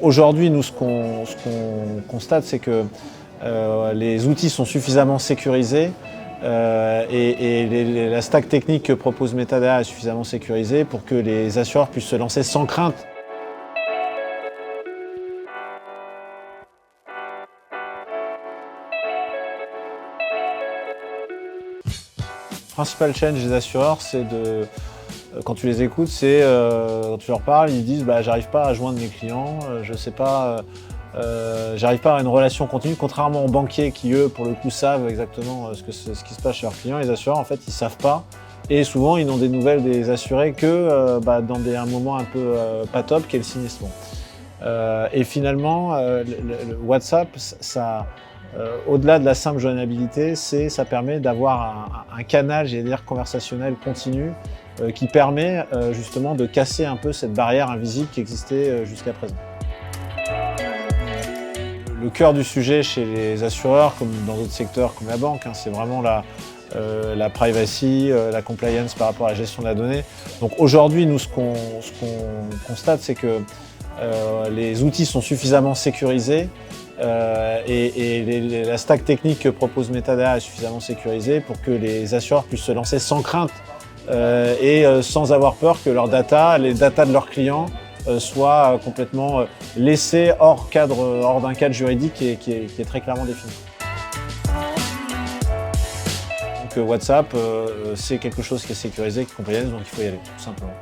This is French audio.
Aujourd'hui, nous, ce qu'on constate, c'est que les outils sont suffisamment sécurisés et la stack technique que propose Metadata est suffisamment sécurisée pour que les assureurs puissent se lancer sans crainte. Le principal challenge des assureurs, c'est quand tu les écoutes, c'est quand tu leur parles, ils disent j'arrive pas à joindre mes clients, je sais pas, j'arrive pas à avoir une relation continue. Contrairement aux banquiers qui, eux, pour le coup, savent exactement ce qui se passe chez leurs clients, les assureurs, en fait, ils savent pas. Et souvent, ils n'ont des nouvelles des assurés que dans un moment un peu pas top, qui est le sinistre. Et finalement, le WhatsApp, au-delà de la simple joignabilité, ça permet d'avoir un canal, j'allais dire, conversationnel continu qui permet justement de casser un peu cette barrière invisible qui existait jusqu'à présent. Le cœur du sujet chez les assureurs, comme dans d'autres secteurs comme la banque, c'est vraiment la privacy, la compliance par rapport à la gestion de la donnée. Donc aujourd'hui, nous, ce qu'on constate, c'est que les outils sont suffisamment sécurisés et la stack technique que propose Metadata est suffisamment sécurisée pour que les assureurs puissent se lancer sans crainte et sans avoir peur que leurs data, les data de leurs clients, soient complètement laissés hors d'un cadre juridique qui est très clairement défini. Donc WhatsApp, c'est quelque chose qui est sécurisé, qui est compliance, donc il faut y aller, tout simplement.